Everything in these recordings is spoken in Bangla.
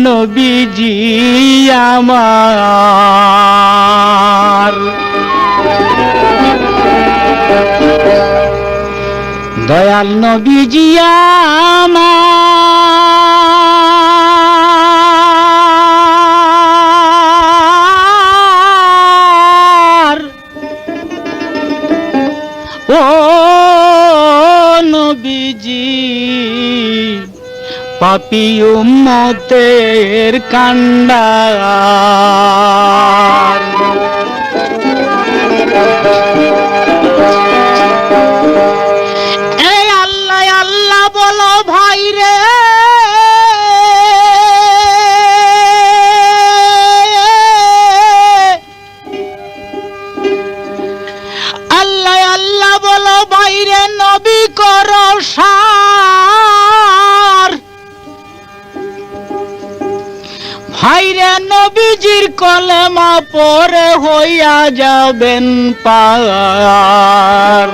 নবীজি আমার দয়াল নবীজি আমার ও নবীজি পাপী উম্মতের কান্ডার এই আল্লাহ আল্লাহ বলো ভাই রে আল্লাহ আল্লাহ বলো ভাই রে নবী করো সার ভাইরে নবীজির কলেমা পরে হইয়া যাবেন পার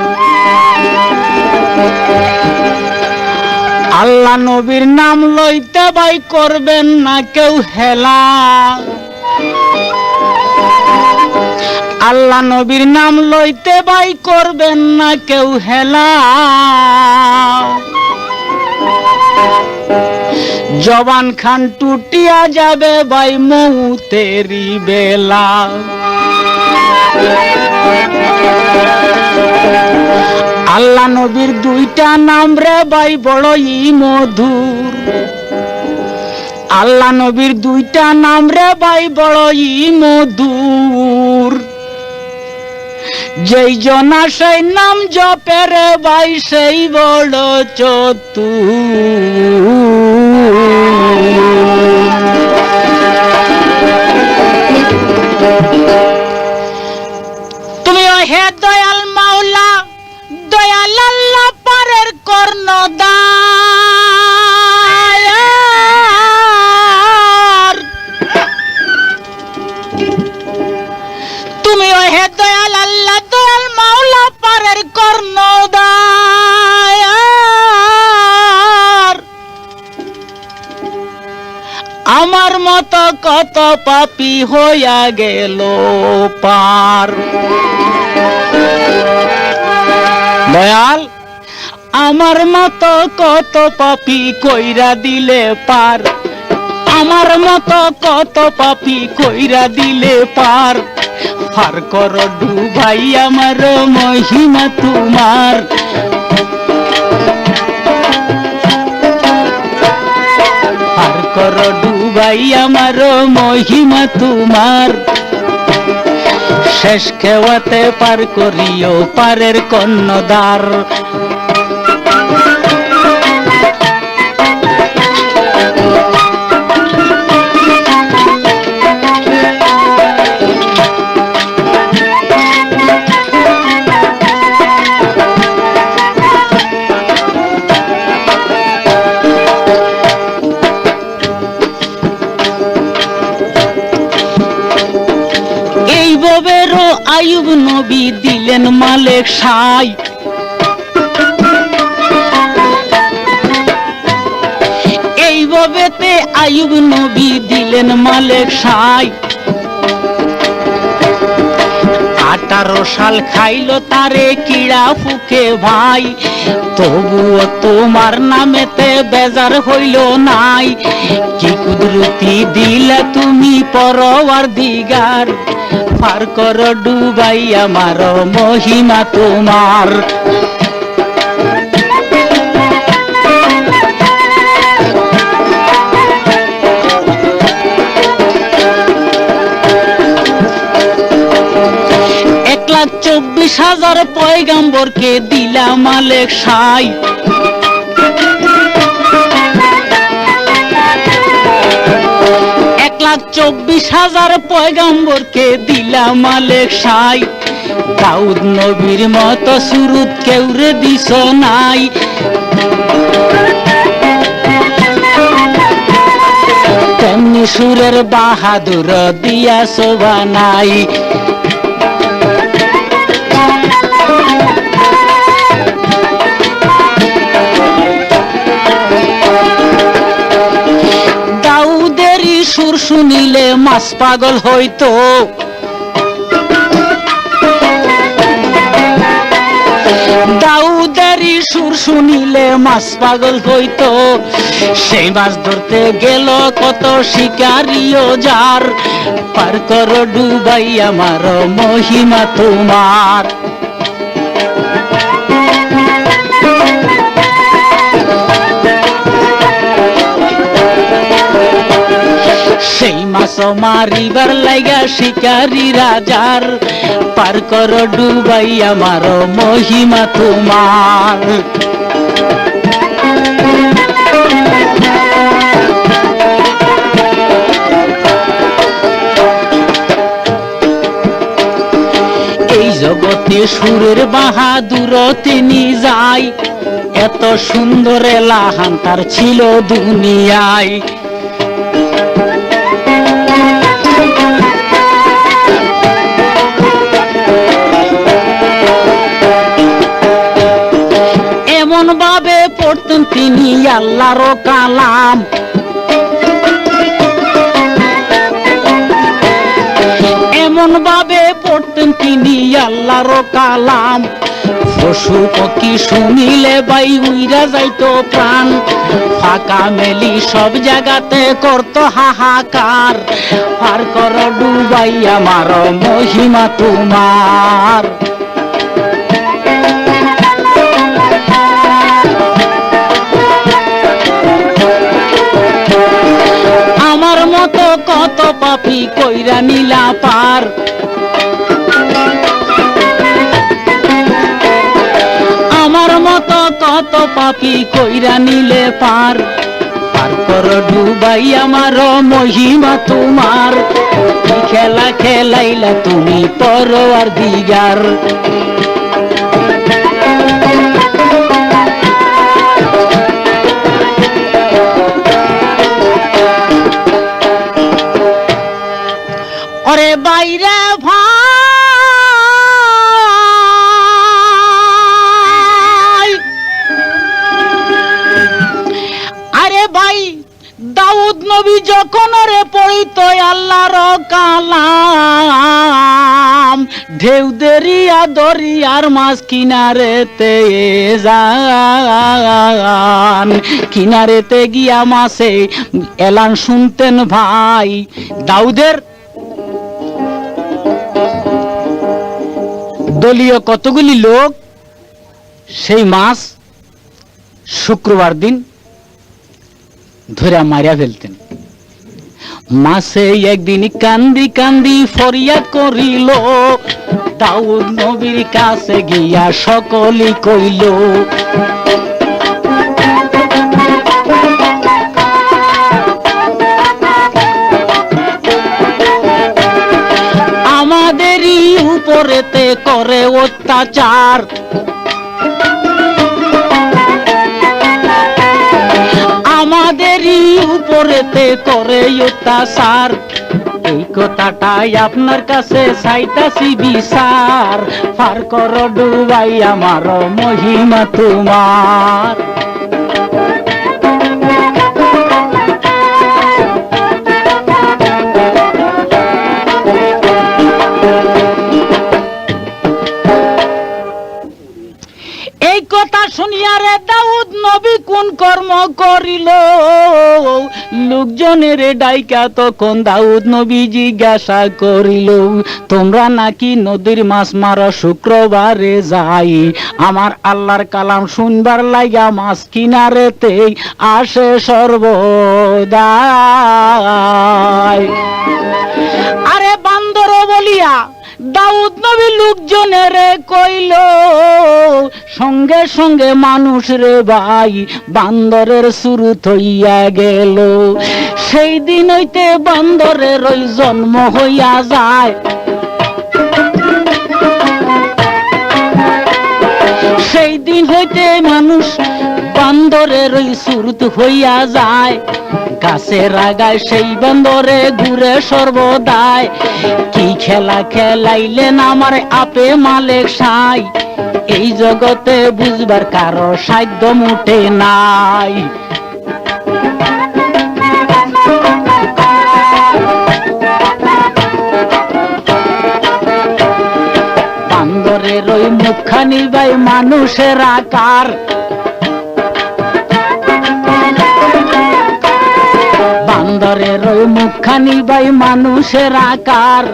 আল্লাহ নবীর নাম লইতে ভাই করবেন না কেউ হেলা আল্লাহ নবীর নাম লইতে ভাই করবেন না কেউ হেলা জবান খান টুটিয়া যাবে ভাই মৌতেরি বেলা আল্লাহ নবীর দুইটা নাম রে ভাই বড়ই মধুর আল্লাহ নবীর দুইটা নাম রে ভাই বড়ই মধুর যেই জনা সেই নাম জপে রে ভাই সেই বড় চতুর তুমি হে দয়াল মাওলা দয়াল আল্লাহ পারের কর্ণদার তুমি হে দয়াল আল্লাহ দয়াল মাওলা পারের কর্ণদার আমার মতো কত পাপী হইয়া গেল পার দয়াল আমার মতো কত পাপী কইরা দিলে পার আমার মতো কত পাপী কইরা দিলে পার পার কর ডুবাই আমার মহিমা তোমার পার কর ডুবাই আমার মহিমা তোমার শেষ খেওয়াতে পার করিও পারের কর্ণধার আইয়ুব নবী দিলেন মালেক সাই এইভাবেতে আইয়ুব নবী দিলেন মালেক সাই 18 সাল খাইলো তারে কিড়া ফুকে ভাই তবুও তোমার নামেতে বেজার হইল নাই কি কুদরতি দিলা তুমি পরওয়ারদিগার পার কর ডুবাই আমার মহিমা তোমার $1,24,000 পয়গাম্বরকে দিলা মালেক সাই $1,24,000 পয়গাম্বরকে দিলা মালেক সাই দাউদ নবীর মতো সুরুত কেউরে দিছ নাই তেমনি সুরের বাহাদুর দিয়া শোভা নাই দাউদের মাছ পাগল হইতো, দাউদেরই সুর শুনিলে মাছ পাগল হইতো। সেই মাছ ধরতে গেল কত শিকারিও যার, পার করো ডুবাই আমার মহিমা তোমার। সেই মাছ মারিবার লাইগা শিকারি রাজার, পার করো ডুবাই আমার মহিমা তোমার। এই জগতে সুরের বাহাদুর তিনি যায়, এত সুন্দর এলাহান তার ছিল দুনিয়ায়। এমন ভাবে পড়তেন তিনি আল্লাহর কালাম, এমন ভাবে পড়তেন তিনি আল্লাহর কালাম। পশু পক্ষী শুনিলে বাই উইরা যাইতো প্রাণ, ফাঁকা মেলি সব জায়গাতে করতো হাহাকার, পার করো ডুবাই আমার মহিমা তোমার। আমার মতো কত পাপী কইরা নিলা পার, আমার মতো কত পাপী কইরা নিলে পার, পার করো ডুবাই আমার মহিমা তোমার। কি খেলা খেলাইলা তুমি পরওয়ারদিগার। ওরে বাইরে ভাই, আরে ভাই দাউদ নবী যখন রে পড়িতো আল্লাহর কালাম, ঢেউ দেরিয়া দরিয়ার মাছ কিনারেতে যান, কিনারেতে গিয়া মাছে এলান শুনতেন ভাই। দাউদের দলীয় কতগুলি লোক সেই মাছ শুক্রবার দিন ধরে মারিয়া ফেলতেন। মাছে একদিন কান্দি কান্দি ফরিয়াদ করিল, দাউদ নবীর কাছে গিয়া সকলি কইল, আমাদেরই উপরেতে করে অত্যাচার, আমাদেরই উপরেতে করে অত্যাচার। এই কথাটাই আপনার কাছে চাইতাছি বিচার, পার করো ডুবাই আমার মহিমা তোমার। এই কথা শুনিয়া রে দাউদ নবী কোন কর্ম করিল, লোকজনের ডাইকা তখন দাউদ নবী জিজ্ঞাসা করিল, তোমরা নাকি নদীর মাছ মারো শুক্রবারে যাই, আমার আল্লাহর কালাম শুনবার লাগা মাছ কিনারেতে আসে সর্বদাই। আরে বান্দর বলিয়া দাউদ নবী লোকজনের কইল, সঙ্গে সঙ্গে মানুষ রে ভাই বান্দরের শুরু হইয়া গেল। সেই দিন হইতে বান্দরের ওই জন্ম হইয়া যায়, সেই দিন হইতে মানুষ বান্দরের ওই শুরু হইয়া যায়। গাছের আগায় সেই বান্দরে ঘুরে সর্বদাই, কি খেলা খেলাইলেন আমার আপে মালিক সাই, এই জগতে বুঝবার কারো সাধ্য মুঠে নাই। মুখখানি ভাই মানুষের আকার, বান্দরের ওই মুখখানি ভাই মানুষের আকার,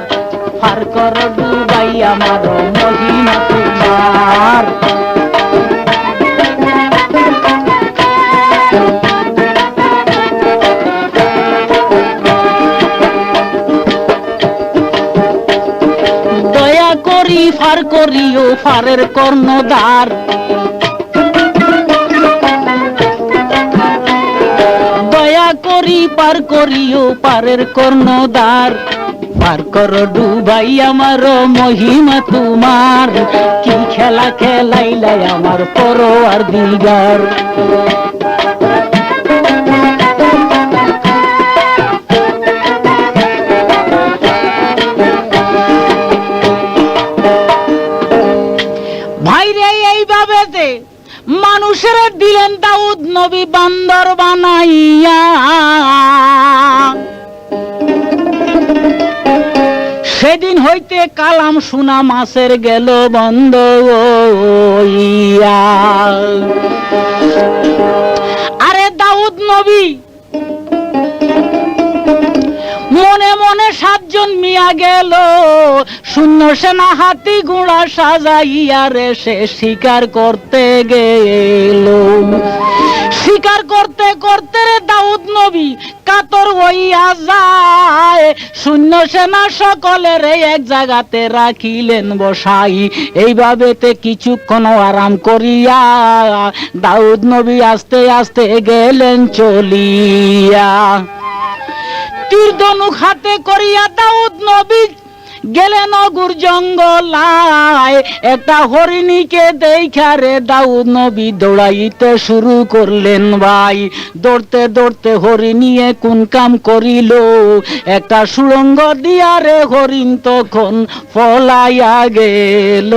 পার কর ডুবাই আমার মহিমা তোমার। দয়া করি পার করিও পারের কর্ণধার, দয়া করি পার করিও পারের কর্ণধার, পার কর ডুবাই আমার মহিমা তোমার। কি খেলা খেলাইলাই আমার পরওয়ারদিগার। ভাইরে এইভাবে যে মানুষের দিলেন দাউদ নবী বান্দর বানাইয়া, সেদিন হইতে কালাম শোনা মাছের গেল বন্ধ হইয়া। আরে দাউদ নবী মনে মনে 7 জন মিয়া গেল, শূন্য সেনা হাতি ঘোড়া সাজাইয়া রে সে শিকার করতে গেল। শিকার করতে করতে রে দাউদ নবী কাতর হইয়া যায়, শূন্য সেনা সকলের এক জায়গাতে রাখিলেন বসাই। এইভাবেতে কিছুক্ষণ আরাম করিয়া দাউদ নবী আস্তে আস্তে গেলেন চলিয়া। তীর ধনুক হাতে করিয়া দাউদ নবী গেলেন অগুর জঙ্গলায়। একটা হরিণীকে দেখা রে দাউদ নবী দৌড়াইতে শুরু করলেন ভাই। দৌড়তে দৌড়তে হরিণীয়ে কোন কাম করিল, একটা সুড়ঙ্গ দিয়া রে হরিণ তখন পলাইয়া গেল।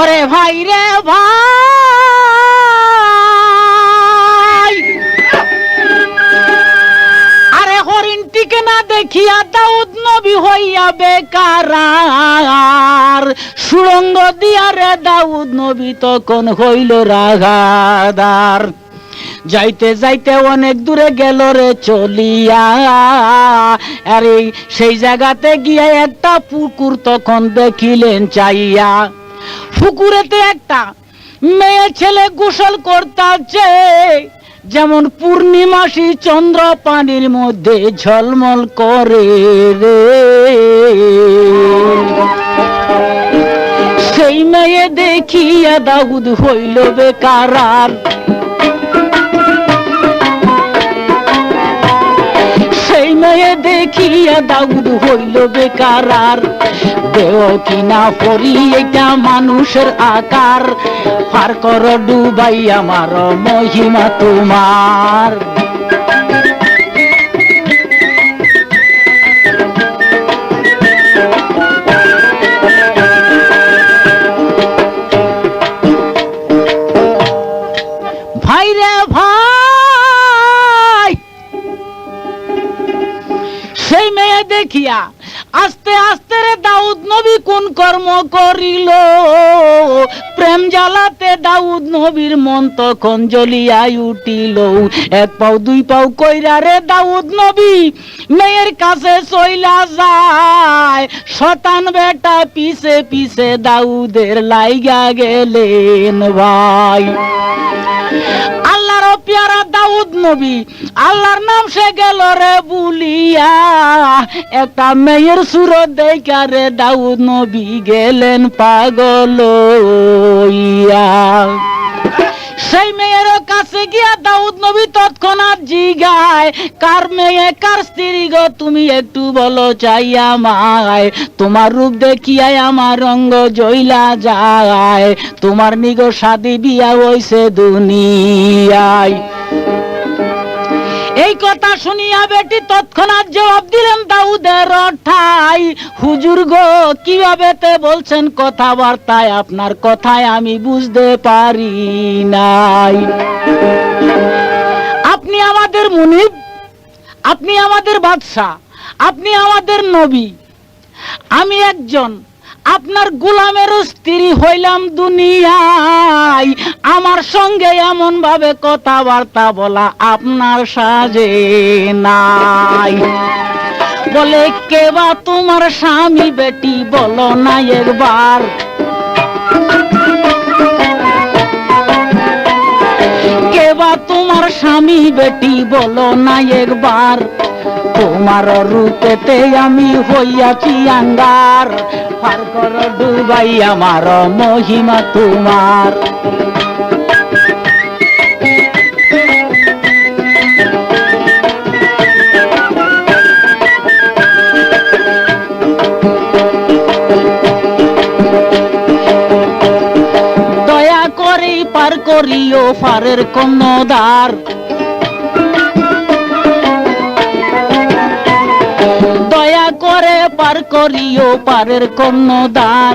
ওরে ভাই রে ভাই, আরে হরিণটিকে না দেখিয়া দাউদ নবী হইয়া বেকার। সুড়ঙ্গ দিয়া রে দাউদ নবী তখন হইল রাগাদার। যাইতে যাইতে অনেক দূরে গেল রে চলিয়া। আরে সেই জায়গাতে গিয়ে একটা পুকুর তখন দেখিলেন চাইয়া। পুকুরেতে একটা মেয়ে ছেলে গোসল করতাছে, যেমন পূর্ণিমাসী চন্দ্র পানির মধ্যে ঝলমল করে রে। সেই মেয়ে দেখিয়া দাউদ হইল বেকার। সেই মেয়ে দেখিয়া দাউদ হইল বেকার। দেহ কিনা পরি এটা মানুষের আকার, পার কর ডুবাই আমার মহিমা তোমার। ভাই রে ভাই, সেই মেয়ে দেখিয়া আস্তে আস্তে রে দাউদ নবী কোন কর্ম করিল। প্রেম জ্বালাতে দাউদ নবীর মন তখন জ্বলিয়া উঠিল। 1 পাও 2 পাও কইরা রে দাউদ নবী মেয়ের কাছে চইলা যায়। শতান বেটা পিছে পিছে দাউদের লাইগা গেলেন ভাই। আল্লাহর পেয়ারা দাউদ নবী আল্লাহর নাম সে গেল রে বুলিয়া। একটা মেয়ের সুরত দেখা রে দাউদ নবী গেলেন পাগল হইয়া। সেই মেয়ের কাছে গিয়া দাউদ নবী তৎক্ষণাৎ জিগায়, কার মেয়ে কার স্ত্রী গো তুমি একটু বলো চাইয়া মায়। তোমার রূপ দেখিয়াই আমার রঙ্গ জইলা যায়, তোমার নিগো শাদি বিয়া হইছে দুনিয়ায়। এই কথা শুনিয়া বেটি তৎক্ষণাৎ জবাব দিলেন দাউদের ঠাই, হুজুর গো কিভাবে তে বলছেন কথাবার্তায়, আপনার কথায় আমি বুঝতে পারি নাই। আপনি আমাদের মুনিব, আপনি আমাদের বাদশা, আপনি আমাদের নবী, আমি একজন আপনার গোলামের স্ত্রী হইলাম দুনিয়ায়, আমার সঙ্গে এমন ভাবে কথাবার্তা বলা আপনার সাজে নাই। বলে কে বা তোমার স্বামী বেটি বলো না একবার, কে বা তোমার স্বামী বেটি বলো না একবার, তোমার রূপেতে আমি হইয়াছি আঙ্গার, পার কর ডুবাই আমার মহিমা তোমার। দয়া করে পার করিও পারের কোন দ্বার, দয়া করে পার করিও পারের কোন দ্বার,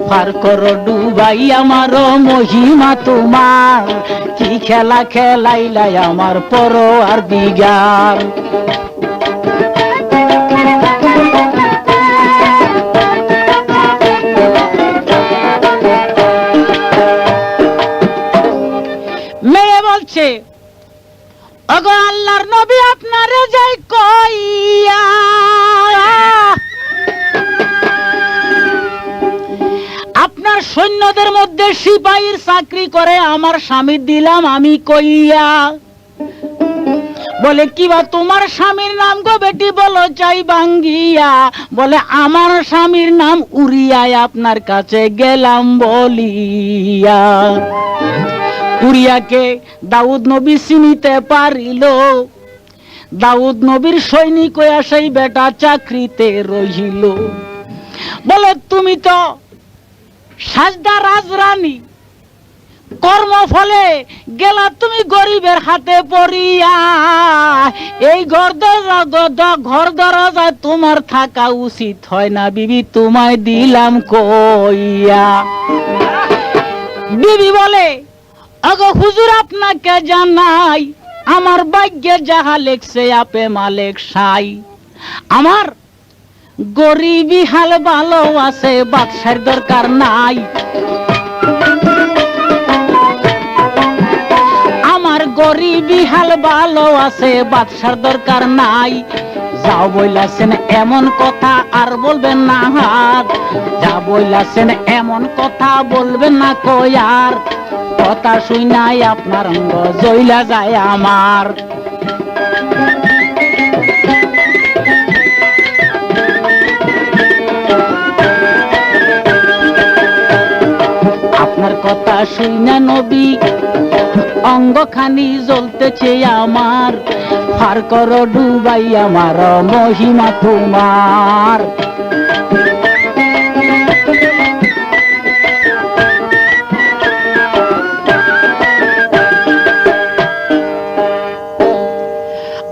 পার করো ডুবাই আমার মহিমা তোমার, কি খেলা খেলাইলাই আমার পর আর বিজ্ঞান। মেয়ে বলছে ওগো আল্লাহর নবী আপনারে যাই কইয়া, আপনার সৈন্যদের মধ্যে সিপাহীর চাকরি করে আমার স্বামী দিলাম আমি কইয়া। বলে কিবা তোমার স্বামীর নাম গো বেটি বলো চাই বাঙ্গিয়া, বলে আমার স্বামীর নাম উরিয়ায় আপনার কাছে গেলাম বলিয়া। উরিয়াকে দাউদ নবী চিনিতে পারিল, দাউদ নবীর সৈনিক হইয়া সেই বেটা চাকরিতে রহিল। বলে তুমি তো সাজদা রাজরানী, কর্মফলে গেলা তুমি গরিবের হাতে পড়িয়া, এই ঘর দরজায় তোমার থাকা উচিত হয় না বিবি, তোমায় দিলাম কইয়া। বিবি বলে ওগো হুজুর আপনাকে জানাই, আমার ভাগ্যে যাহা লেখছে আপে মালিক সাই, আমার গরিবী হাল ভালো আছে বাদশার দরকার নাই, আমার গরিবী হাল ভালো আছে বাদশার দরকার নাই। যাও বইলাছেন এমন কথা আর বলবেন না হাত, যা বইলাছেন এমন কথা বলবেন না কয়ার, কথা শুনাই আপনার অঙ্গ জইলা যায় আমার। আপনার কথা শুনা নবী অঙ্গখানি জ্বলতেছে আমার, পার করো ডুবাই আমার মহিমা তোমার।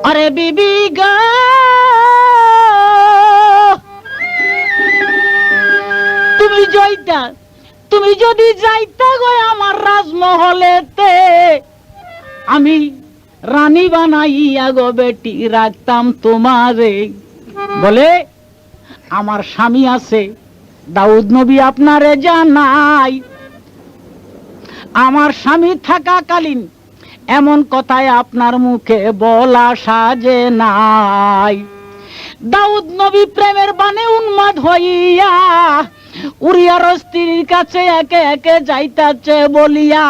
আরে বিবি গো তুমি জয়টা, তুমি যদি যাইতা গো আমার রাজমহলেতে, আমি রানী বানাইয়া গো বেটি রাখতাম তোমারে। বলে আমার স্বামী আছে, দাউদ নবী আপনারে জানাই, আমার স্বামী থাকাকালীন এমন কথায় আপনার মুখে বলা সাজে নাই। দাউদ নবী প্রেমের বানে উন্মাদ হইয়া উরিয়ার স্ত্রীর কাছে একে একে যাইতাছে বলিয়া,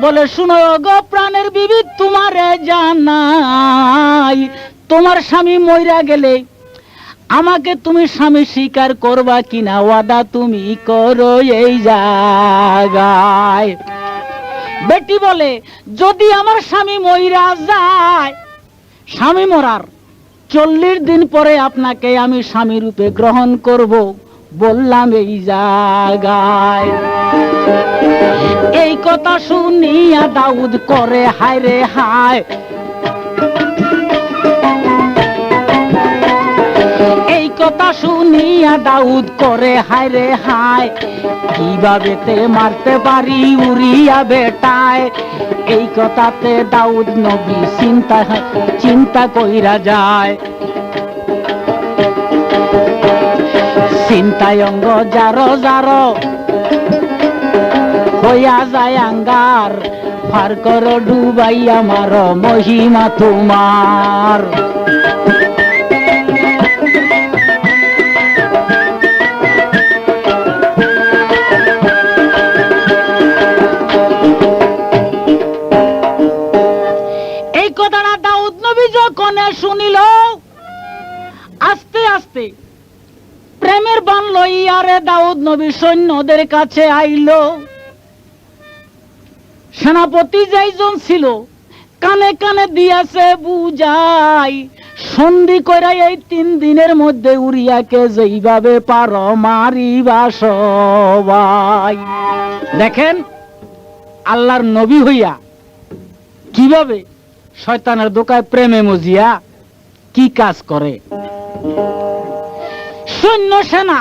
বলে শুনো গো প্রাণের বিবি তোমারে জানাই, তোমার স্বামী মইরা গেলে আমাকে তুমি স্বামী স্বীকার করবা কিনা ওয়াদা তুমি করো এই জায়গায়। বেটি বলে যদি আমার স্বামী মইরা যায়, স্বামী মরার 40 দিন পরে আপনাকে আমি স্বামী রূপে গ্রহণ করব বললাম এই জায়গায়। এই কথা শুনিয়া দাউদ করে হায় রে হায়, এই কথা শুনিয়া দাউদ করে হায় রে হায়, কিভাবে তে মারতে পারি উরিয়া বেটায়। এই কথাতে দাউদ নবী চিন্তা কইরা যায়। চিন্তায় অঙ্গ যারো যারো হইয়া যায় আঙ্গার, পার করো ডুবাই আমার মহিমা তোমার। এই কথাটা দাউদ নবী যখন শুনিল, আস্তে আস্তে প্রেমের বান লইয়ারে দাউদ নবী সৈন্যদের কাছে আইল। সেনাপতি যাইজন ছিল কানে কানে দিয়াছে বুঝাই, সন্ধি করে এই 3 দিনের মধ্যে উরিয়াকে যেইভাবে পারো মারিবা সবাই। দেখেন আল্লাহর নবী হইয়া কিভাবে শয়তানের দোকায় প্রেমে মজিয়া কি কাজ করে। সৈন্য সেনা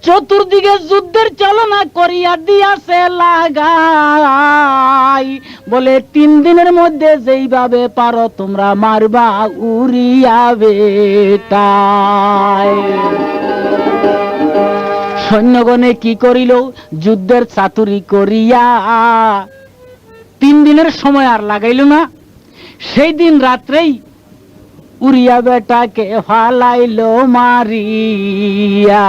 চতুর্দিকে যুদ্ধের চালনা করিয়া দিয়াছে লাগাই, বলে 3 দিনের মধ্যে যেইভাবে পারো তোমরা মারবা উরিয়া বেটায়। সৈন্যগণে কি করিল, যুদ্ধের চাতুরি করিয়া 3 দিনের সময় আর লাগাইল না। সেই দিন রাত্রেই উরিয়া বেটাকে ফালাইল মারিয়া।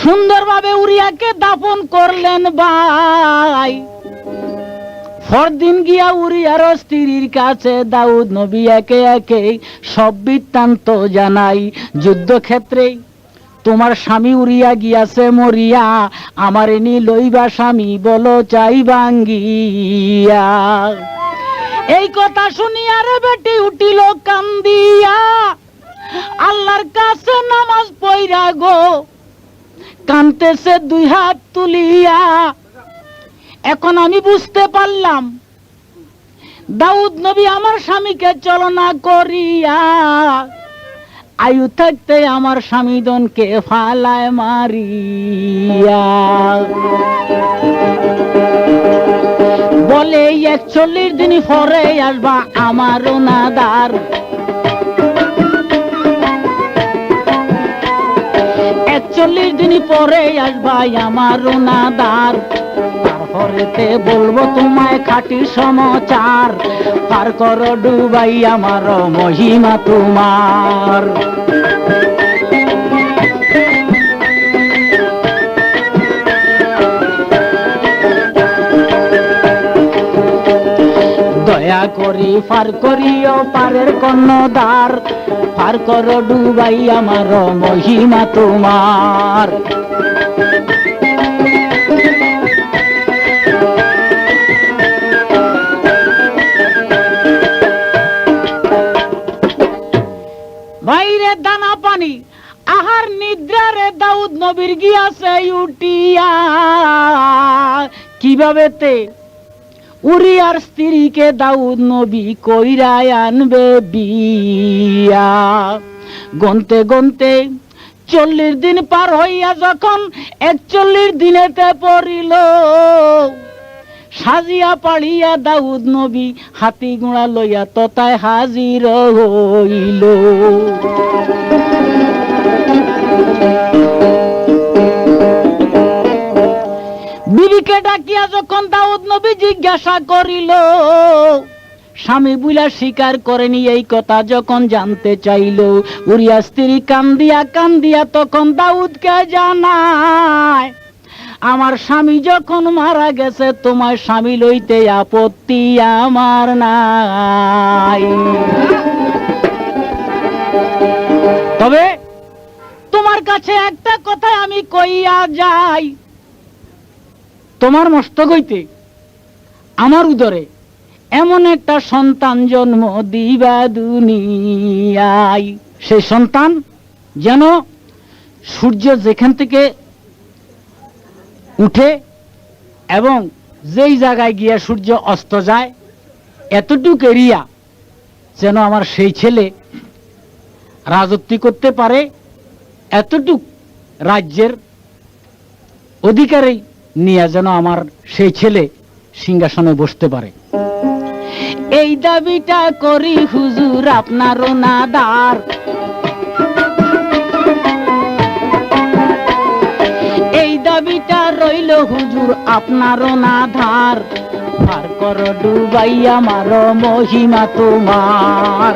সুন্দরভাবে উরিয়াকে দাফন করলেন ভাই। পরদিন গিয়া উরিয়ার স্ত্রীর কাছে দাউদ নবী একে একে সব বৃত্তান্ত জানাই। যুদ্ধক্ষেত্রে তোমার স্বামী উরিয়া গিয়াছে মরিয়া, আমার এনি লইবা স্বামী বলো চাই ভাঙ্গিয়া। এই কথা শুনিয়া রে বেটি উঠিল কান্দিয়া, আল্লাহর কাছে নামাজ পড়া গো কানতেছে 2 হাত তুলিয়া। এখন আমি বুঝতে পারলাম দাউদ নবী আমার স্বামীকে চলনা করিয়া আয়ু থাকতে আমার স্বামীদনকে ফালায় মারিয়া। বলে 41 দিন পরে আসবা আমার নাদার, 41 দিন পরে আসবা আমার নাদার। তারপরেতে বলবো তোমায় খাঁটি সমাচার, পার করো ডুবাই আমার মহিমা তোমার। দয়া করি পার করিও পারের কর্ণধার, পার করো ডুবাই আমার মহিমা তোমার। বাইরে দানা পানি আহার নিদ্রারে দাউদ নবীর গিয়াছে উঠিয়া। কিভাবে তে উরিয়ার স্ত্রীকে দাউদ নবী কইরা আনবে বিয়া। গনতে গনতে 40 দিন পার হইয়া যখন 41 দিনেতে পড়িল, সাজিয়া পাড়িয়া দাউদ নবী হাতি ঘোড়া লইয়া তথায় হাজির হইল। বিবিকে ডাকিয়া যখন দাউদ নবী জিজ্ঞাসা করিল, স্বামী বুলা স্বীকার করেনি এই কথা যখন জানতে চাইল, উরিয়া স্ত্রী কান্দিয়া কান্দিয়া তখন দাউদকে জানায়, আমার স্বামী যখন মারা গেছে তোমার স্বামী লইতে আপত্তি আমার নাই। তবে তোমার কাছে একটা কথা আমি কইয়া যাই, তোমার মস্তক হইতে আমার উদরে এমন একটা সন্তান জন্ম দিবা দুনিয়ায়, সেই সন্তান যেন সূর্য যেখান থেকে উঠে এবং যেই জায়গায় গিয়া সূর্য অস্ত যায় এতটুক এরিয়া যেন আমার সেই ছেলে রাজত্ব করতে পারে, এতটুক রাজ্যের অধিকারী নিয়ে যেন আমার সেই ছেলে সিংহাসনে বসতে পারে। এই দাবিটা করি হুজুর আপনার নাদার, চাবিটা রইল হুজুর আপনারও না ধার, পার কর ডুবাইয়া মারো মহিমা তোমার।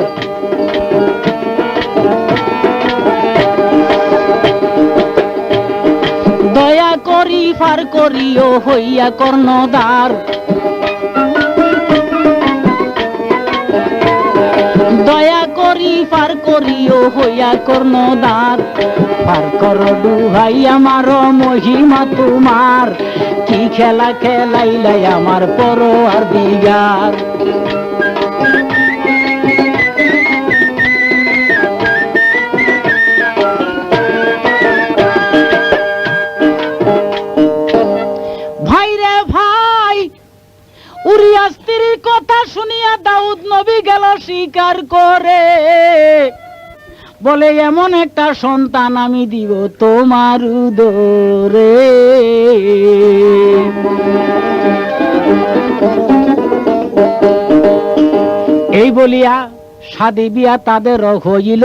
দয়া করি পার করিও হইয়া কর্ণধার, দয়া করি পার করিও হইয়া কর্ণধার, পার কর ডুবাইয়া মারো মহিমা তোমার। কি খেলা খেলাইলাই আমার পরোয়ার দিগার। উরিয়া স্ত্রীর কথা শুনিয়া দাউদ নবী গেল স্বীকার করে, বলে এমন একটা সন্তান আমি দিব তোমার উদরে। এই বলিয়া শাদী বিয়া তাদের হইল,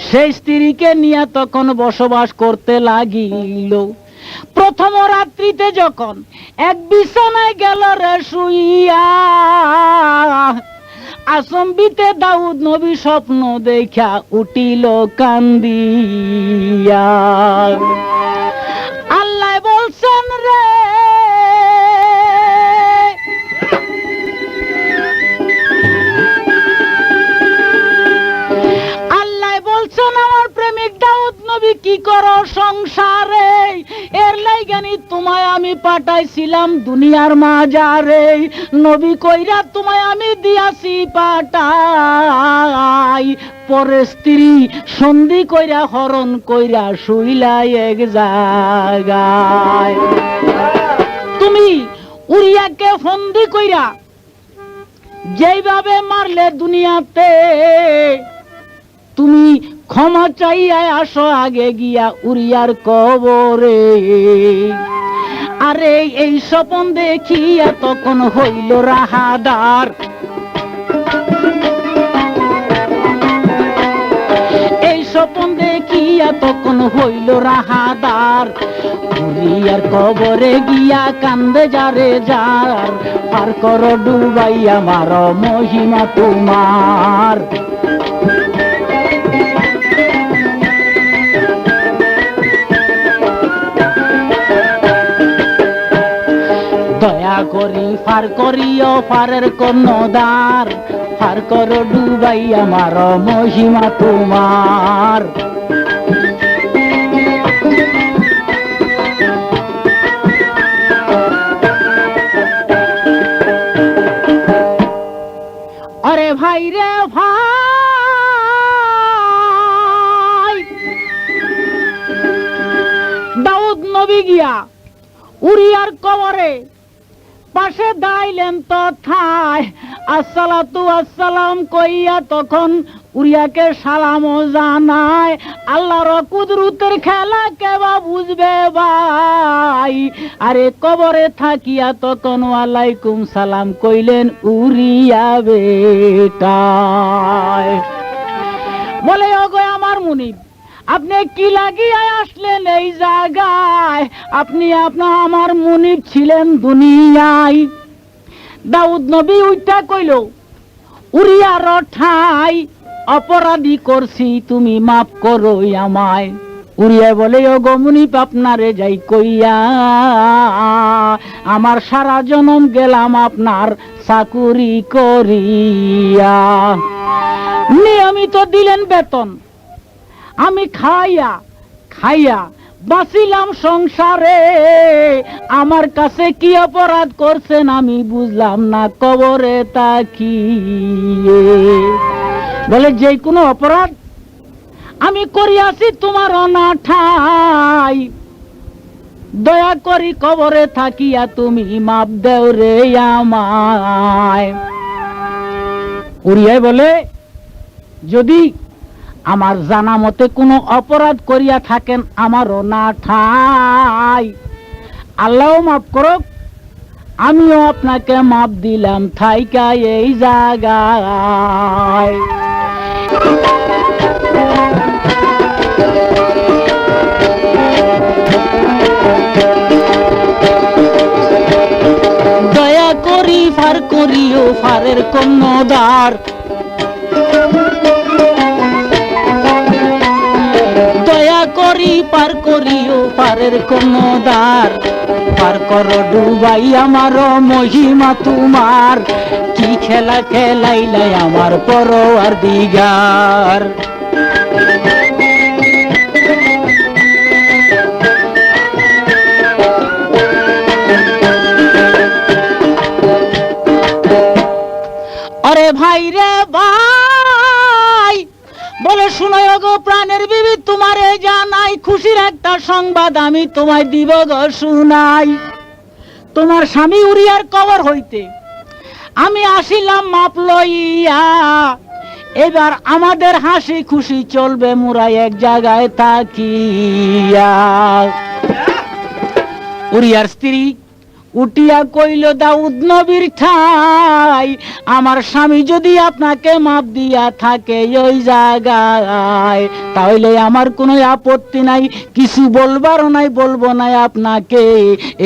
সেই স্ত্রীকে নিয়ে তখন বসবাস করতে লাগিল। প্রথম রাত্রিতে যখন এক বিছানায় গেল রে শুইয়া, আসম্বিতে দাউদ নবী স্বপ্ন দেখা উঠিল কান্দিয়া। আল্লাহ বলছেন রে আমার প্রেমিক দাউদ নবী কি করো সংসারে, এর লাইগানি তোমায় আমি পাঠাইছিলাম দুনিয়ার মাজারে। নবী কইরা তোমায় আমি দিয়াছি পাঠাই, পরে স্ত্রী সন্ধি কইরা হরণ কইরা শুইলা এক জায়গায়। তুমি উরিয়াকে ফন্দি কইরা যেইভাবে মারলে দুনিয়াতে, তুমি ক্ষমা চাইয়া আসো আগে গিয়া উরিয়ার কবরে। আরে এই স্বপন দেখিয়া তখন হইল রাহাদার, এই স্বপন দেখিয়া তখন হইল রাহাদার। উরিয়ার কবরে গিয়া কান্দে যারে যার, পার কর ডুবাইয়া মারো মহিমা তোমার। দয়া করি পার করিও পারের কর্ণধার, পার কর ডুবাইয়া মারো মহিমা তোমার। আরে ভাই রে ভাই, দাউদ নবী গিয়া উরিয়ার কবরে পাশে দাইলেন তথায়, আসসালাতু আসসালাম কইয়া তখন উরিয়াকে সালামও জানায়। আল্লাহর কুদরতের খেলা কেবা বুঝবে ভাই। আরে কবরে থাকিয়া তখন ওয়ালাইকুম সালাম কইলেন উরিয়া বেটায়। বলে ওগো আমার মুনিব, আপনি কি লাগিয়া আসলেন এই জায়গায়? আপনি আমার মুনিব ছিলেন দুনিয়ায়। দাউদ নবী উইটা কইল, উরিয়ার ঠাই অপরাধী করছি, তুমি মাফ করো আমায়। উরিয়া বলে ওগো মুনিব আপনারে যাই কইয়া, আমার সারা জনম গেলাম আপনার চাকুরি করিয়া। নিয়মিত দিলেন বেতন, আমি খাইয়া খাইয়া বাঁচিলাম সংসারে। আমার কাছে কি অপরাধ করছেন আমি বুঝলাম না কবরে তাকিয়ে। বলে যে কোনো অপরাধ আমি করিয়াছি তোমার অনাঠাই, দয়া করি কবরে থাকিয়া তুমি মাপ দেও রে আমায়। উরিয়ায় বলে যদি আমার জানা মতে কোনো অপরাধ করিয়া থাকেন আমারও না ঠাই, আল্লাহ মাফ করুক, আমিও আপনাকে মাপ দিলাম থাইকা এই জায়গায়। করি পার করিও পারের কন্যদার, দয়া করি পার করিও পারের কন্যদার, পার কর ডুবাই আমার মহিমা তোমার, কি খেলা খেলাইলাই আমার পরওয়ারদিগার। আরে ভাই রে ভাই, বলে শুনোই গো প্রাণের বিবি, তোমারে জানাই খুশির একটা সংবাদ আমি তোমায় দিব গো শুনাই। তোমার স্বামী উরিয়ার কবর হইতে আমি আসিলাম মাপ লইয়া, এবার আমাদের হাসি খুশি চলবে মোরা এক জায়গায় থাকিয়া। উরিয়ার স্ত্রী উঠিয়া কইল, দাউদ নবীর ঠাই, আমার স্বামী যদি আপনাকে মাপ দিয়া থাকে ওই জায়গায়, তাহলে আমার কোনো আপত্তি নাই, কিছু বলবারও নাই, বলবো না আপনাকে।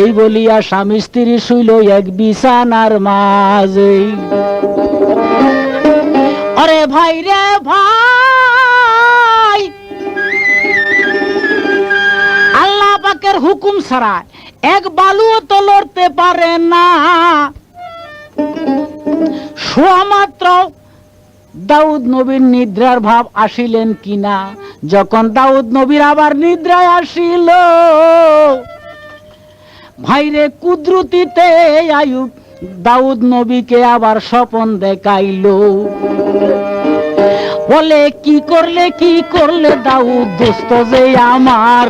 এই বলিয়া স্বামী স্ত্রী শুইল এক বিছানার মাঝে। আরে ভাই রে ভাই, আল্লাহ পাকের হুকুম ছাড়া এক বালুও তো লড়তে পারে না। শোয়া মাত্র দাউদ নবীর নিদ্রার ভাব আসিলেন কিনা, যখন দাউদ নবীর আবার নিদ্রায় আসিল, ভাইরে কুদরতিতে আয়ুব দাউদ নবীকে আবার স্বপন দেখাইল। বলে কি করলে দাউদ দোস্ত যে আমার,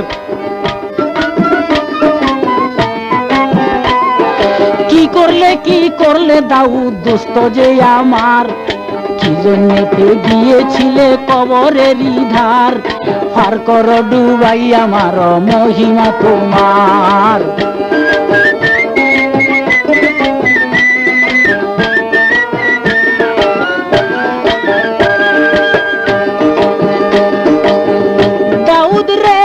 কি করলে দাউদ দোস্ত যে আমার, কি জন্যে গিয়েছিলে কবরেরই ধার, পার কর ডুবাই আমার মহিমা তোমার। দাউদ রে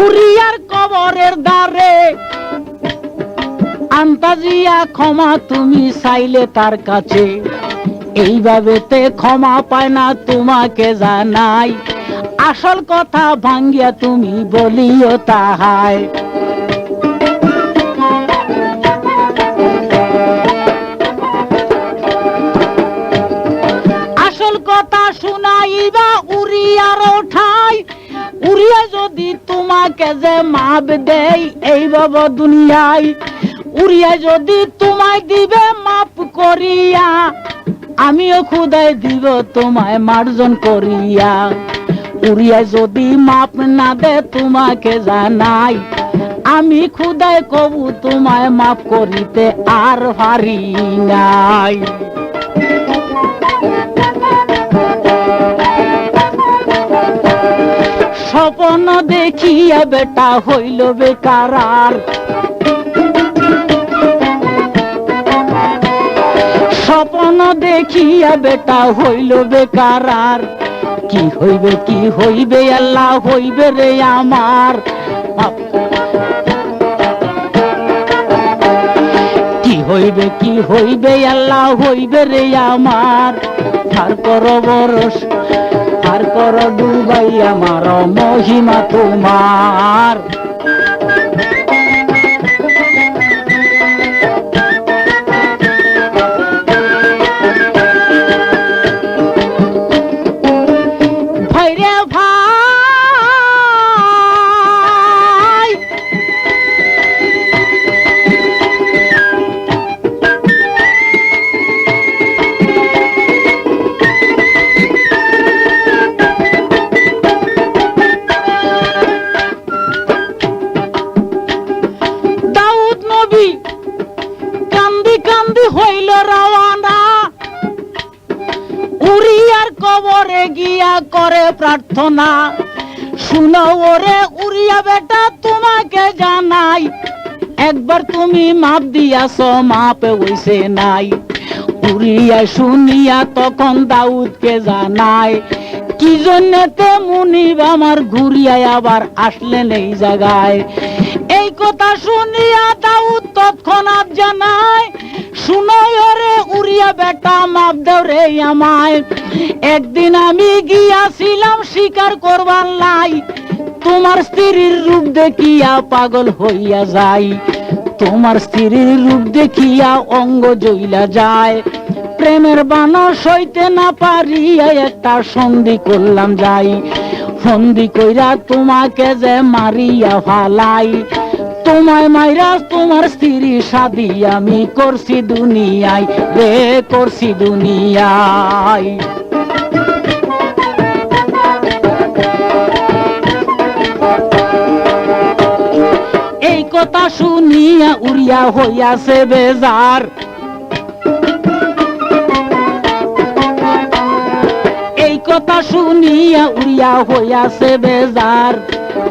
উরিয়ার কবরের দ্বারে, আন্তাজিয়া ক্ষমা তুমি চাইলে তার কাছে, এইভাবেতে ক্ষমা পায় না তোমাকে জানাই, আসল কথা ভাঙ্গিয়া তুমি বলিও তাহাই। আসল কথা শুনাইবা উরিয়ার ঠাই, উরিয়া যদি তোমাকে যে মাপ দেই এই বাবা দুনিয়ায়, উরিয়া যদি তোমায় দিবে মাপ করিয়া, আমিও খুদাই দিব তোমায় মার্জন করিয়া। উরিয়া যদি মাপ না দে তোমাকে জানাই, আমি খুদাই কবু তোমায় মাপ করিতে আর পারি নাই। স্বপ্ন দেখিয়া বেটা হইল বেকার, স্বপ্ন দেখিয়া বেটা হইল বেকার, কি হইবে আল্লাহ হইবে রে আমার, কি হইবে আল্লাহ হইবে রে আমার, পার কর বরস পার কর ডুবাই আমার মহিমা তোমার। ভাইরে ভাই, হইল রওয়ানা, উরিয়ার কবরে গিয়া করে প্রার্থনা, শুনো ওরে উরিয়া বেটা তোমাকে জানাই, একবার তুমি মাপ দিয়াছ মাপ হইছে নাই, উরিয়া শুনিয়া তখন দাউদকে জানায়, কি জন্যতে মুনিব আমার ঘুরিয়া আবার আসলেন এই জায়গায়। এই কথা শুনিয়া দাউদ তৎক্ষণাৎ জানায়, শুনোই ওরে উরিয়া বেটা, মাপ দাও রে আমায়। একদিন আমি গিয়াছিলাম শিকার করবার লাই, তোমার স্ত্রীর রূপ দেখিয়া পাগল হইয়া যাই। তোমার স্ত্রীর রূপ দেখিয়া অঙ্গ জ্বইলা যায়। প্রেমের বানা সইতে না পারিয়া একটা সন্ধি করলাম যাই। ফন্দি কইরা তোমাকে যে মারিয়া ফালাই, তোমায় মাইরা তোমার স্ত্রী শাদি আমি করছি দুনিয়ায় রে, করছি দুনিয়ায়। এই কথা শুনিয়া উড়িয়া হইয়াছে বেজার। এই কথা শুনিয়া উড়িয়া হইয়াছে বেজার।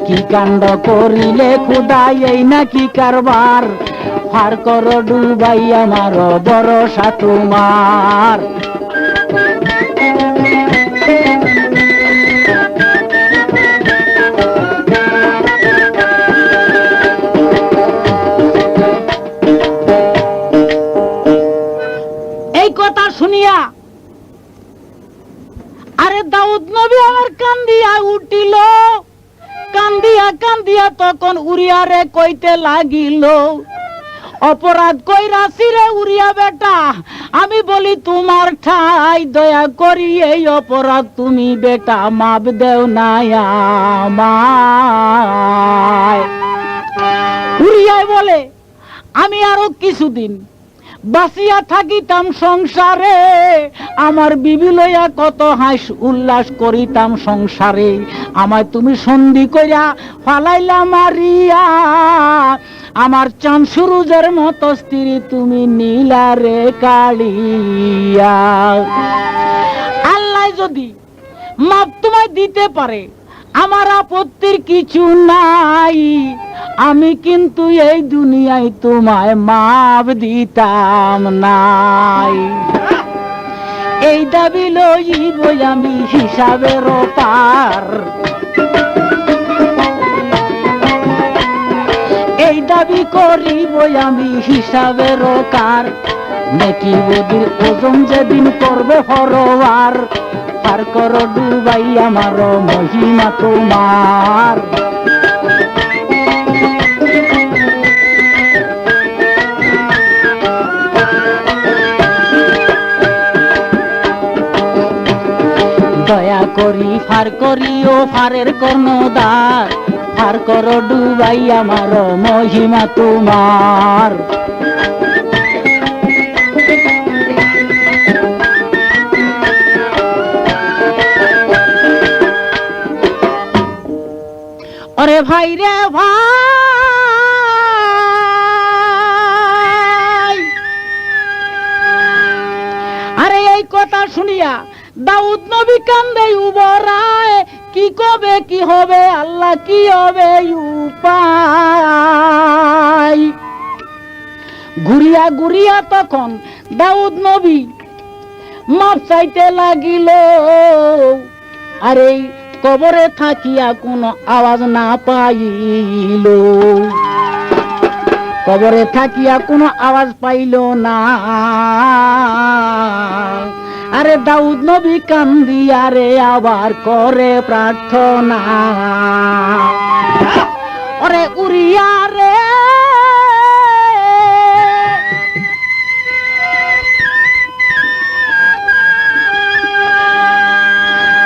কি কাণ্ড করিলে খুদাই, এই নাকি কারবার। ফার কর ডুবাই আমার ভরসা তোমার। এই কথা শুনিয়া আরে দাউদ নবী আমার কান্দিয়া উঠিল। কান্দিয়া কান্দিয়া তখন উরিয়ারে কইতে লাগিল, অপরাধ কইরাছি রে উরিয়া বেটা, আমি বলি তোমার ঠাই, দয়া করি এই অপরাধ তুমি বেটা মাপ দেও না আমায়। উরিয়ায় বলে, আমি আরো কিছুদিন বাঁচিয়া থাকিতাম সংসারে, আমার বিবি লইয়া কত হাস উল্লাস করিতাম সংসারে। আমায় তুমি সন্ধি কইরা ফালাইলা মারিয়া, আমার চাঁদ সুরুজের মতো স্ত্রী তুমি নীলা রে কালিয়া। আল্লাহ যদি মাপ তোমায় দিতে পারে আমার আপত্তির কিছু নাই, আমি কিন্তু এই দুনিয়ায় তোমায় মাপ দিতাম নাই। এই দাবি লইব আমি হিসাবের পার, এই দাবি করিব আমি হিসাবের কার। নেকি বদির ওজন যেদিন করবে হরবার, পার কর ডুবাই আমার মহিমা তোমার। দয়া করি ফার করিও ফারের কর্ণদার, ফার কর ডুবাই আমার মহিমা তোমার। ওরে ভাই রে ভাই, আরে এই কথা শুনিয়া দাউদ নবী কান্দে উবরায়, কি কবে কি হবে আল্লাহ কি হবে উপায়। ঘুরিয়া ঘুরিয়া তখন দাউদ নবী মাপ চাইতে লাগিল, আরে কবরে থাকিয়া কোনো আওয়াজ না পাইল, কবরে থাকিয়া কোনো আওয়াজ পাইল না। আরে দাউদ নবী কান্দিয়া রে আবার করে প্রার্থনা, ওরে উরিয়া রে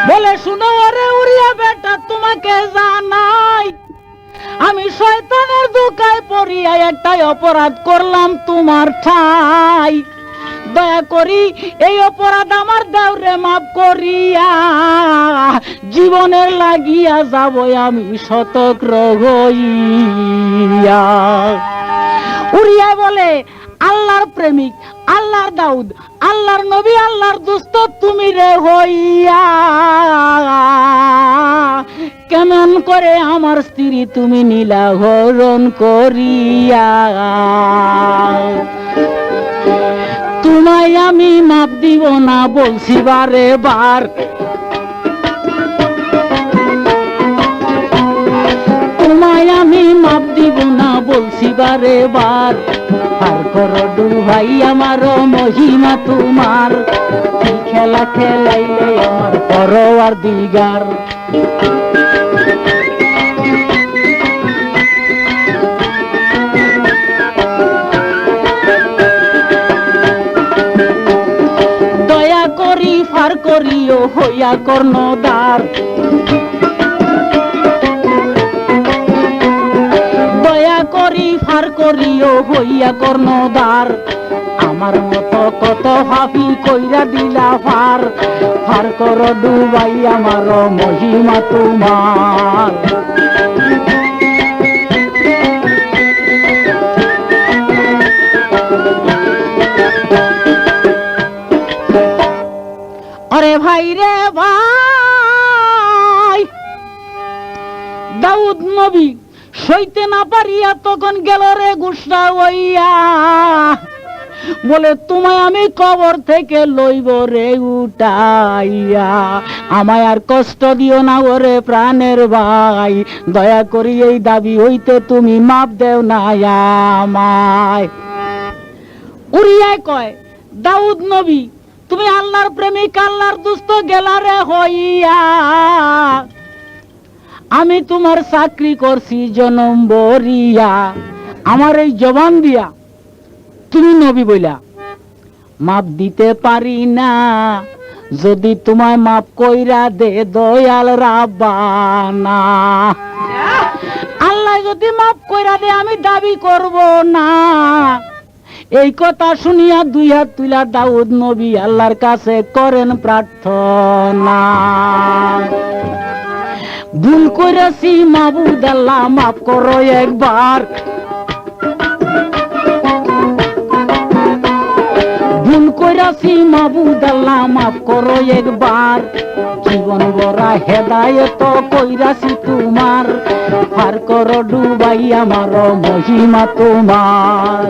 বলে, শুনো ওরে উরিয়া বেটা, তোমাকে জানাই আমি শয়তানের ধোঁকায় পড়িয়া একটাই অপরাধ করলাম তোমার ঠাই। দয়া করি এই অপরাধ আমার দাওরে মাফ করিয়া, জীবনের লাগিয়া যাব আমি সতর্ক হইয়া। উরিয়া বলে, আল্লাহর প্রেমিক, আল্লাহর দাউদ, আল্লাহর নবী, আল্লাহর দোস্ত তুমি রে হইয়া, কেমন করে আমার স্ত্রী তুমি নীলা হরণ করিয়া। তোমায় আমি মাপ দিব না বলছি বারে বার, তোমায় আমি মাপ দিব না বলছি বারে বার। পার করো ডুবাই আমার মহিমা তোমার, কি খেলা খেলাইলে আমার পরওয়ার দিগার। দয়া করি পার করিও হইয়া কর্ণধার, দয়া করি পার করিও হইয়া কর্ণধার। আমার মতো কত ভাবি কইরা দিলা পার, পার করো ডুবাই আমার মহিমা তোমার। আরে ভাই রে ভাই, দাউদ নবী সইতে না পারিয়া তখন গেল রে গুসা হইয়া, বলে তোমায় আমি কবর থেকে লইব রে উঠাইয়া। আমায় আর কষ্ট দিও না ওরে প্রাণের ভাই, দয়া করি এই দাবি হইতে তুমি মাপ দেও না আমায়। উড়িয়ায় কয়, দাউদ নবী তুমি আল্লাহর প্রেমিক আল্লাহর দুস্থ গেলারে হইয়া, আমি তোমার চাকরি করছি জনম বরিয়া, আমার এই জবান দিয়া তুমি নবী বইলা মাপ দিতে পারি না, যদি তোমায় মাপ কইরা দে দয়াল রাব্বানা। আল্লাহ যদি মাপ কইরা দে আমি দাবি করব না। এই কথা শুনিয়া দুই হাত তুলা দাউদ নবী আল্লাহর কাছে করেন প্রার্থনা। ভুল করেছি মাবুদ আল্লাহ মাফ করো একবার, ভুল করেছি মাবুদ আল্লাহ মাফ করো একবার। জীবন ভরা হেদায়েত কইরাছি তোমার, পার করো ডুবাই আমার মহিমা তোমার।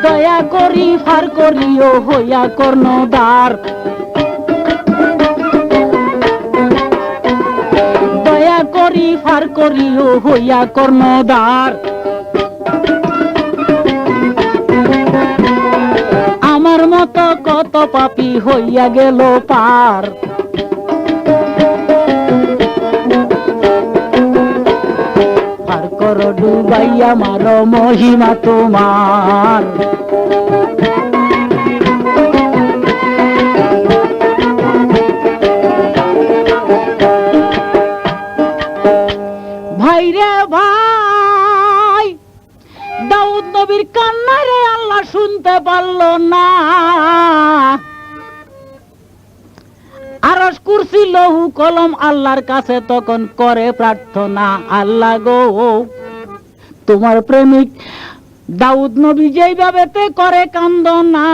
দয়া করি পার করিও হইয়া কর্ণধার, দয়া করি পার করিও হইয়া কর্ণধার। আমার মতো কত পাপী হইয়া গেল পার, পার করো ডুবাই আমার মহিমা তোমার। ভাই রে ভাই, দাউদ নবীর কান্না রে আল্লাহ শুনতে পারল না। আরশ কুরসি লৌহ কলম আল্লাহর কাছে তখন করে প্রার্থনা, আল্লাহ গো তোমার প্রেমিক দাউদ নবী যেইভাবে করে কান্দনা,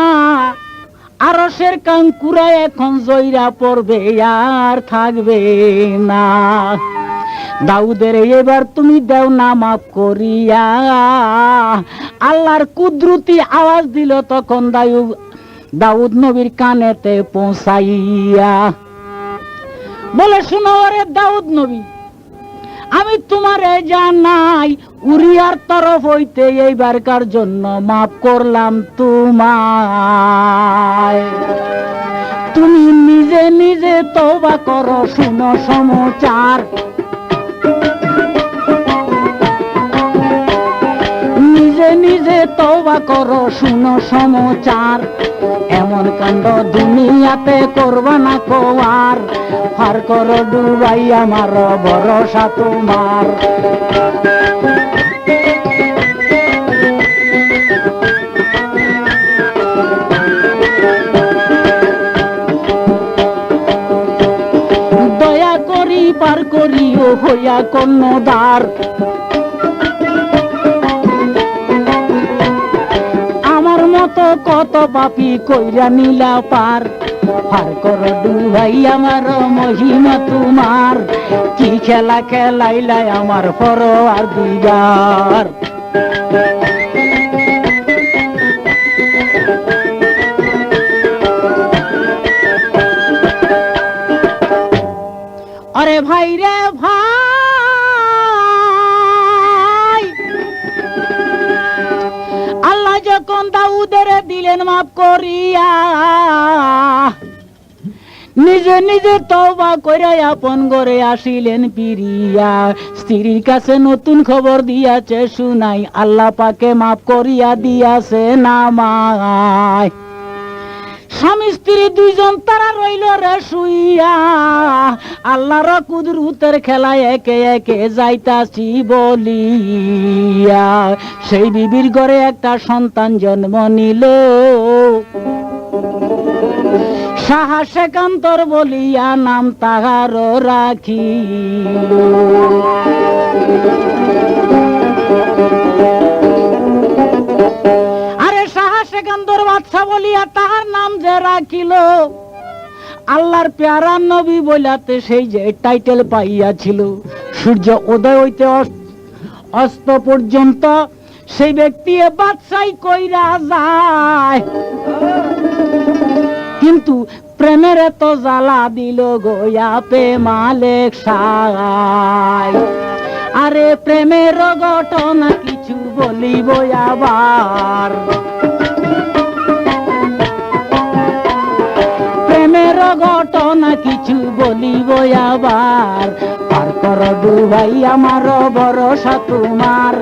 আরশের কান কুড়া এখন জয়রা পড়বে আর থাকবে না। দাউদের এবার তুমি দেও না মাফ করিয়া। আল্লাহর কুদরতি আওয়াজ দিল তখন দাউদ নবীর কানেতে পৌঁছাইয়া, বলে শুনো রে দাউদ নবী, আমি তোমারে জানাই উরিয়ার তরফ হইতে এইবারকার জন্য মাফ করলাম তোমায়। তুমি নিজে নিজে তওবা করো, শুনো সমাচার, নিজে নিজে তওবা করো, শুনো সমাচার। এমন কাণ্ড দুনিয়াতে করবা না কোয়ার, পার করো ডুবাই আমার ভরসা তোমার। দয়া করি পার করিও হইয়া কর্ণধার, আমার মতো কত পাপী কইরা নিলা পার, পার করো ডুবাই আমার মহিমা তোমার, কি খেলা খেলাইলাই আমার পরোয়ার দিগার। আরে ভাই রে ভাই, আল্লাহ যখন দাউদের দিলেন মাফ করিয়া, নিজে নিজে তওবা করে আপন ঘরে আসিলেন ফিরিয়া। স্ত্রীর কাছে নতুন খবর দিয়াছে শুনাই, আল্লাহ পাকে মাফ করিয়া দিয়াছে নামায়। স্বামী স্ত্রী দুইজন তারা রইল রে শুইয়া, আল্লাহর কুদরতের খেলায় একে একে যাইতাছি বলিয়া। সেই বিবির ঘরে একটা সন্তান জন্ম নিল, সাহা সেকান্তর বলিয়া নাম তাহার রাখিল। আরে সাহা সেকান্তর বাদশা বলিয়া তাহার নাম যে রাখিল, আল্লাহর প্যারা নবী বইলাতে সেই যে টাইটেল পাইয়াছিল, সূর্য উদয় হইতে অস্ত পর্যন্ত সেই ব্যক্তি বাদশাই কইরা যায়। কিন্তু প্রেমের এত জ্বালা দিল গোয়া পে মালেক সাই। আরে প্রেমের ঘটনা কিছু বলিব আবার, প্রেমের ঘটনা কিছু বলিব আবার। পার কর ডুবাই আমার ভরসা তোমার,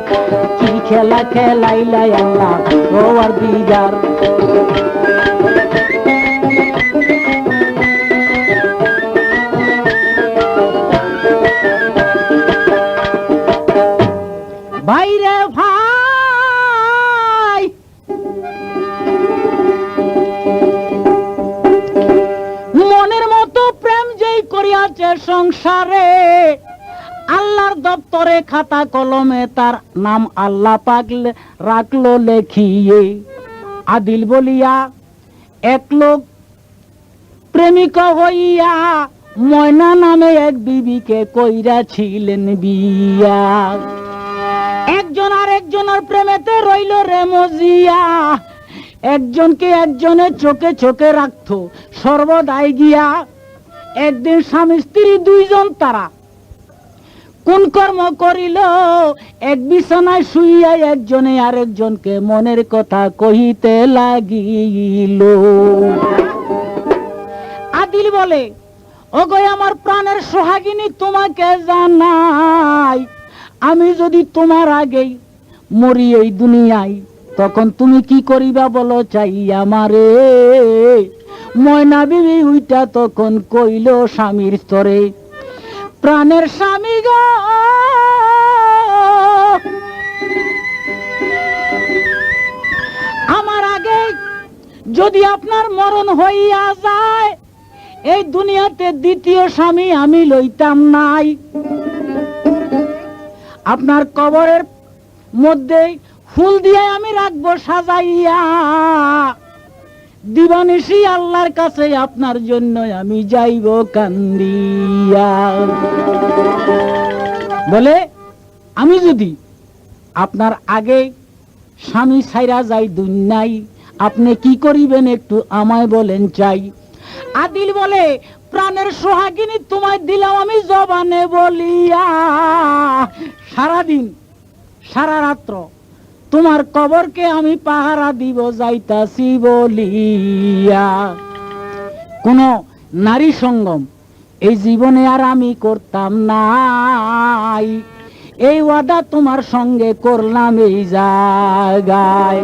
কি খেলা খেলাইলাই আল্লাহ ওর দিগার। ভাইরে ভাই, মনের মতো প্রেম যেই করিয়াছে সংসারে, আল্লাহর দপ্তরে খাতা কলমে তার নাম আল্লাহ পাক রাখলো লেখিয়ে। আদিল বলিয়া এক লোক প্রেমিক হইয়া ময়না নামে এক বিবিকে কইরাছিলেন বিয়া। একজন আর একজনের প্রেমেতে রইল রে মজিয়া, একজনকে একজনের চোখে চোখে রাখতো সর্বদাই গিয়া। একদিন স্বামী স্ত্রী দুইজন তারা কোন কর্ম করিল, এক বিছানায় শুইয়া একজনে আরেকজনকে মনের কথা কহিতে লাগিল। আদিল বলে, ওগো আমার প্রাণের সোহাগিনী, তোমাকে জানাই, আমি যদি তোমার আগেই মরি এই দুনিয়ায়, তখন তুমি কি করিবা বলো চাই আমারে। ময়না বিবি উইটা তখন কইল স্বামীর স্তরে, প্রাণের স্বামী গো, আমার আগে যদি আপনার মরণ হইয়া যায়, এই দুনিয়াতে দ্বিতীয় স্বামী আমি লইতাম নাই। আপনার কবরের মধ্যে ফুল দিয়ে আমি রাখবো সাজাইয়া, দিবানিশি আল্লাহর কাছে আপনার জন্য আমি যাইব কান্দিয়া। বলে, আমি যদি আপনার আগে স্বামী ছাইরা যাই দুনিয়ায়, আপনি কি করিবেন একটু আমায় বলেন চাই। আদিল বলে, প্রাণের সোহাগিনী তোমায় দিলাম আমি জবানে বলিয়া, সারাদিন সারা রাত্র তোমার কবরকে আমি পাহারা দিব যাইতাছি বলিয়া। কোন নারী সঙ্গম এই জীবনে আর আমি করতাম নাই, এই ওয়াদা তোমার সঙ্গে করলাম এই জায়গায়।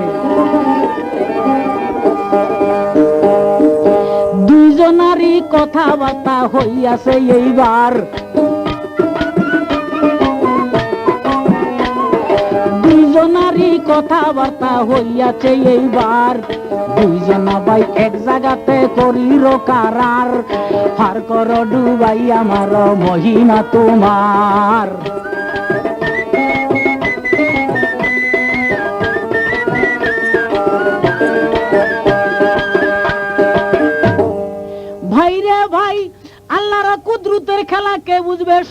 দুইজনারই কথাবার্তা হইয়াছে এইবার, দুইজনারই কথাবার্তা হইয়াছে এইবার। দুইজনা ভাই এক জায়গাতে করিল কারার, পার কর ডুবাই আমার মহিমা তোমার।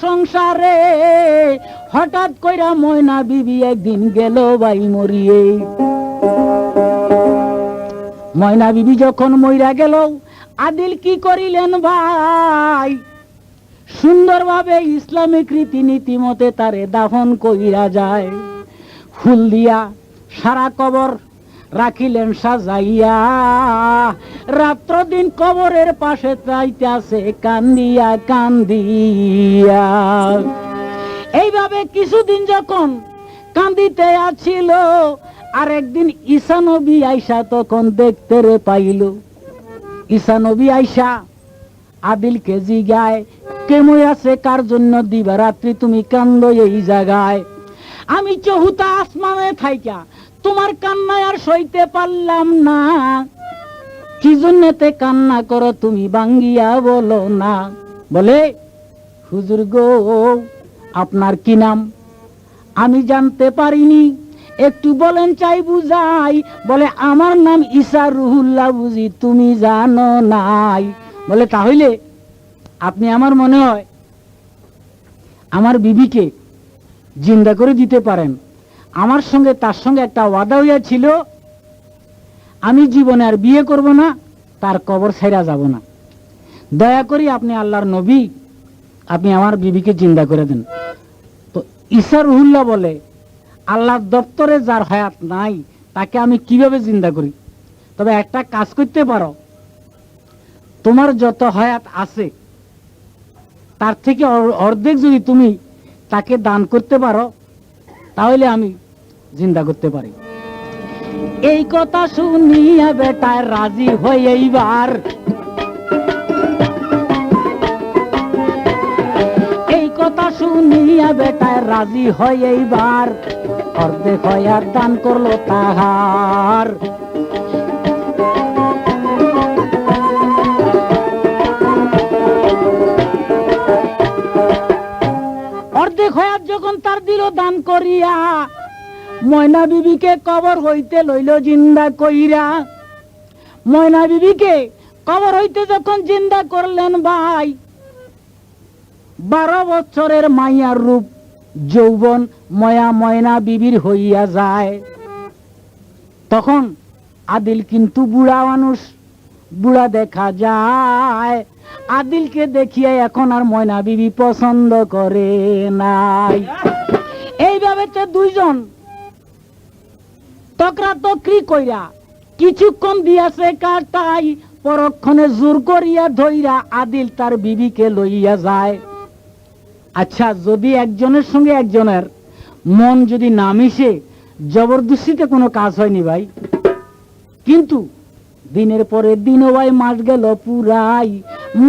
সংসারে হঠাৎ কইরা ময়না বিবি একদিন গেল ভাই মরিয়ে। ময়না বিবি যখন মইরা গেল, আদিল কি করিলেন ভাই, সুন্দরভাবে ইসলামিক রীতিনীতি মতে তারে দাফন কইরা যায়। ফুল দিয়া সারা কবর রাখিলেন সাজাইয়া, রাত্র দিন কবরের পাশে চাইতেছে কান্দিয়া কান্দিয়া। এইভাবে কিছুদিন যখন কান্দিতে আছিল, আর একদিন ঈসা নবী আইসা তখন দেখতে রে পাইল। ঈসা নবী আইসা আদিলকে জিগায়, কেমন আছে, কার জন্য দিবা রাত্রি তুমি কান্দ এই জায়গায়? আমি চহুতা আসমানে থাইকা তোমার কান্নায় আর সইতে পারলাম না, কি জন্যতে কান্না করো তুমি বাঙ্গিয়া বলো না। বলে, হুজুর গো, আপনার কি নাম? আমি জানতে পারিনি, একটু বলেন চাই বুঝাই। বলে, আমার নাম ঈসা রুহুল্লাহ, বুঝি তুমি জানো নাই? বলে, তাহলে আপনি আমার মনে হয় আমার বিবিকে জিন্দা করে দিতে পারেন। আমার সঙ্গে তার সঙ্গে একটা ওয়াদা হইয়াছিল, আমি জীবনে আর বিয়ে করব না, তার কবর ছেড়া যাব না। দয়া করি আপনি আল্লাহর নবী, আপনি আমার বিবিকে জিন্দা করে দেন। তো ঈসা রুহুল্লাহ বলে, আল্লাহর দপ্তরে যার হায়াত নাই তাকে আমি কিভাবে জিন্দা করি? তবে একটা কাজ করতে পারো, তোমার যত হায়াত আছে তার থেকে অর্ধেক যদি তুমি তাকে দান করতে পারো, তাহলে আমি জিন্দা করতে পারি। এই কথা শুনিয়া বেটায় রাজি হয়ে এইবার, এই কথা শুনিয়া বেটায় রাজি হয়ে এইবার, অর্ধেক হায়াত দান করলো তাহার। অর্ধেক হায়াত যখন তার দিল দান করিয়া, ময়না বিবিকে কবর হইতে লইল জিন্দা কইরা। ময়না বিবিকে কবর হইতে যখন জিন্দা করলেন ভাই, 12 বছরের মাইয়ার রূপ যৌবন ময়না বিবির হইয়া যায়। তখন আদিল কিন্তু বুড়া মানুষ, বুড়া দেখা যায়। আদিলকে দেখিয়া এখন আর ময়না বিবি পছন্দ করে নাই। এইভাবে তো দুইজন তকরাতকরি কইরা কিছুক্ষণ দিয়াছে কাটাই, পরক্ষণে জোর করিয়া ধইরা আদিল তার বিবিকে লইয়া যায়। আচ্ছা, যদি একজনের সঙ্গে একজনের মন যদি না মিশে, জবরদস্তিতে কোনো কাজ হয়নি ভাই। কিন্তু দিনের পরে দিন ভাই, মাস গেল পুরাই,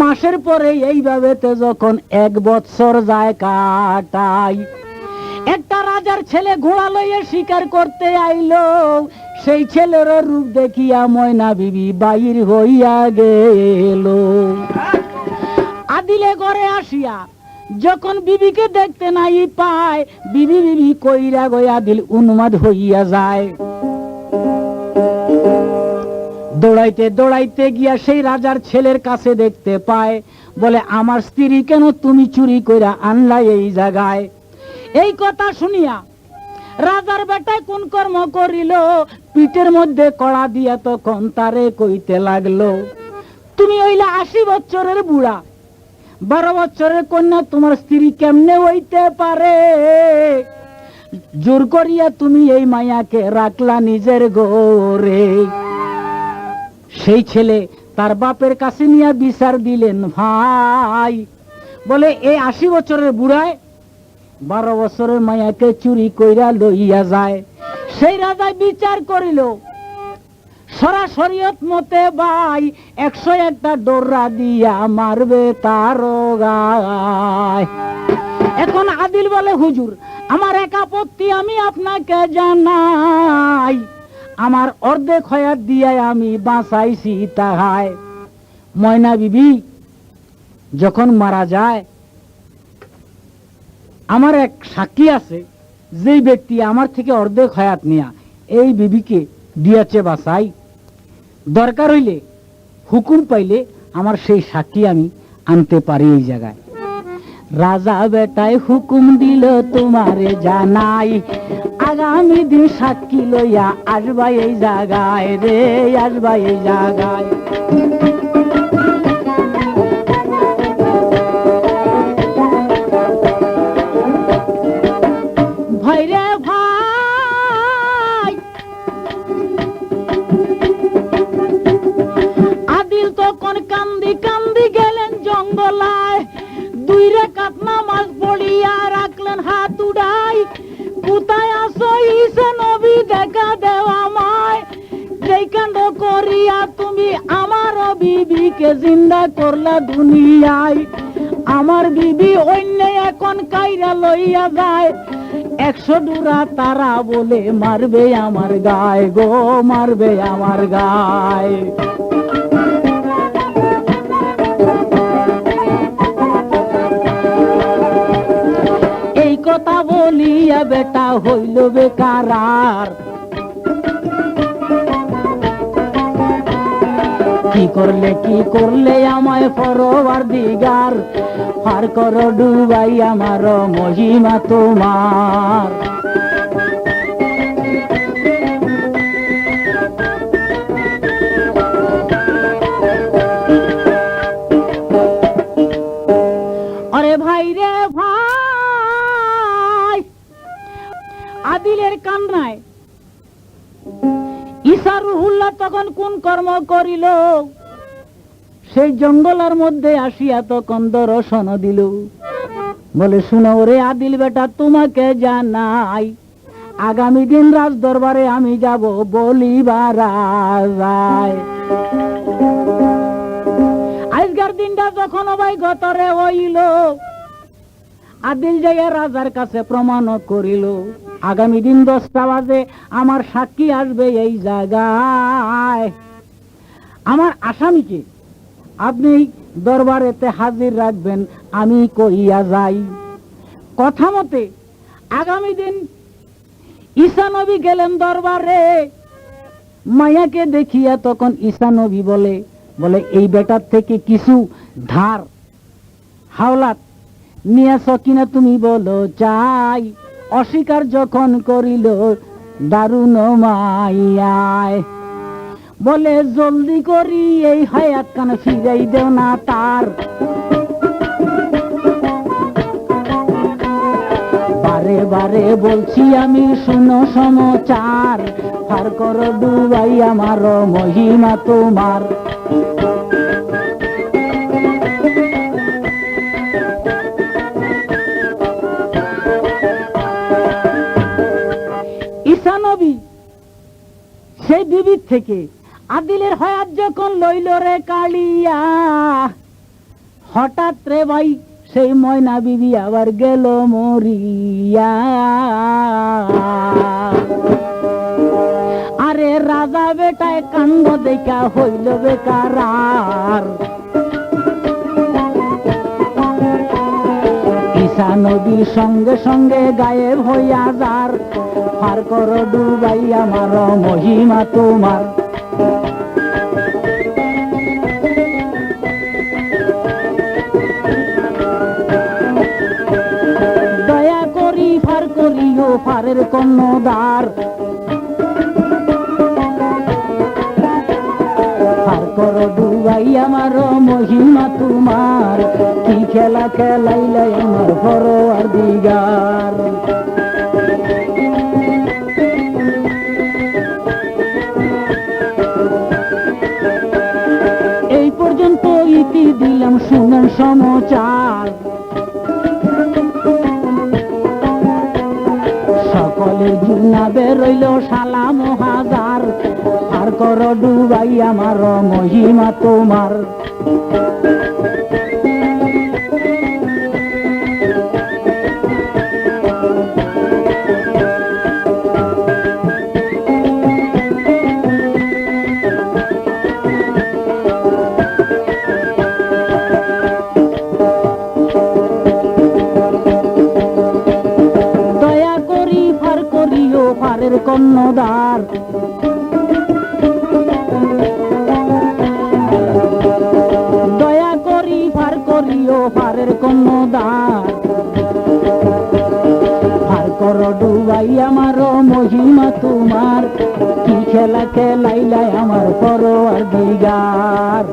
মাসের পরে এইভাবে যখন 1 বৎসর যায় কাটাই, একটা রাজার ছেলে ঘোড়া লইয়া শিকার করতে আইলো। সেই ছেলের রূপ দেখিয়া ময়না বিবি বাইর হইয়া গেল। আদিলে ঘরে আসিয়া যখন বিবিকে দেখতে নাই পায়, বিবি বিবি কইরা গয়া দিল উন্মাদ হইয়া যায়। দৌড়াইতে দৌড়াইতে গিয়া সেই রাজার ছেলের কাছে দেখতে পায়। বলে, আমার স্ত্রী কেন তুমি চুরি কইরা আনলা এই জায়গায়? এই কথা শুনিয়া রাজার বেটায় কোন কর্ম করিল, পিঠের মধ্যে কড়া দিয়া তখন তারে কইতে লাগলো, তুমি হইলা 80 বছরের বুড়া, 12 বছরের কন্যা তোমার স্ত্রী কেমনে হইতে পারে? জোর করিয়া তুমি এই মায়াকে রাখলা নিজের ঘরে। সেই ছেলে তার বাপের কাছে নিয়ে বিচার দিলেন ভাই। বলে, এই 80 বছরের বুড়ায় 12 বছরের মায়াকে চুরি কইরা লইয়া যায়। সেই রাজায় বিচার করিল, সরাসরিয়ত মতে ভাই 101টা ডোরা দিয়া মারবে তার গায়। এখন আদিল বলে, হুজুর, আমার এক আপত্তি আমি আপনাকে জানাই, আমার অর্ধেক হায়াত দিয়া আমি বাঁচাইছি তাহায়। ময়না বিবি যখন মারা যায়, আমার এক সাক্ষী আছে, যেই ব্যক্তি আমার থেকে অর্ধেক হায়াত নিয়া এই বিবিকে দিয়াছে বাঁচাই। দরকার হইলে হুকুম পাইলে আমার সেই সাক্ষী আমি আনতে পারি এই জায়গায়। রাজা বেটায় হুকুম দিল তোমারে জানাই, আগামী দিন সাক্ষী লইয়া আসবা এই জায়গায় রে, আসবা এই জায়গায়। ভাইরে ভাই, আদিল তখন কান্দি কান্দি গেলেন জঙ্গলায়, দুই রাকাত নামাজ পড়িয়া রাখলেন হাত উড়াই। কোথায় আসো ঈসা নবী, দেখা দেও আমায়, যেই কাণ্ড করিয়া তুমি আমার বিবিকে জিন্দা করলা দুনিয়ায়। আমার বিবি অন্য এখন কাইরা লইয়া যায়, 100 ডুরা তারা বলে মারবে আমার গায়ে গো, মারবে আমার গায়ে। এই কথা বলিয়া বেটা হইল বেকারার, কি করলে আমায় পরওয়ারদিগার, পার করো ডুবাই আমার মহিমা তোমার। আরে ভাই রে ভাই, আদিলের কান্নায় ঈসা রুহুল্লাহ তখন কোন কর্ম করিল, সেই জঙ্গলের মধ্যে আসিয়া তখন দর্শন দিল। বলে শুনো রে আদিল বেটা, তোমাকে জানাই, আগামী দিন রাজ দরবারে আমি যাব বলিবার রায়। আজকের দিনটা যখন ভাই গতরে হইল, আদিল যাইয়া রাজার কাছে প্রমাণ করিল, আগামী দিন 10টা বাজে আমার সাক্ষী আসবে এই জায়গায়। আমার আসামিকে আপনি দরবারেতে হাজির রাখবেন, আমি কইয়া যাই। কথা মতে আগামী দিন ঈসা নবী গেলেন দরবারে। মায়াকে দেখিয়া তখন ঈসা নবী বলে এই বেটার থেকে কিছু ধার হাওলাত নিয়েছ কিনা তুমি বলো চাই। অস্বীকার যখন করিল দারুণ মাইয়ায়, বলে জলদি করি এই হায়াত কান ফিরাই দেও না তার। বারে বারে বলছি আমি শুনো সমাচার, পার করো ডুবাই আমার মহিমা তোমার। ঈসা নবী সেই বিবির থেকে আদিলের হায়াত যখন লইল রে কালিয়া, হঠাৎ রে ভাই সেই ময়না বিবি আবার গেল মরিয়া। আরে রাজা বেটায় কাণ্ড দেখা হইল বেকারার। ঈসা নবীর সঙ্গে সঙ্গে গায়েব হইয়া যার, পার করো ডুবাই আমার মহিমা তোমার। দয়া করি পার করিও পারের কর্ণধার, পার করো ডুবাই আমার মহিমা তোমার। কি খেলা খেলাইলে আমার পরওয়ারদিগার। এই পর্যন্ত ইতি দিলাম, শুনেন সমাচার। সকলের জুনা বেরইল সালাম হাজার, পার করো ডুবাই আমার মহিমা তোমার। পারের কর্ণধার, দয়া করি পার করিও পারের কর্ণধার। ডুবাই আমার মহিমা তোমার কি খেলা খেলাইলাই আমার পরওয়ারদিগার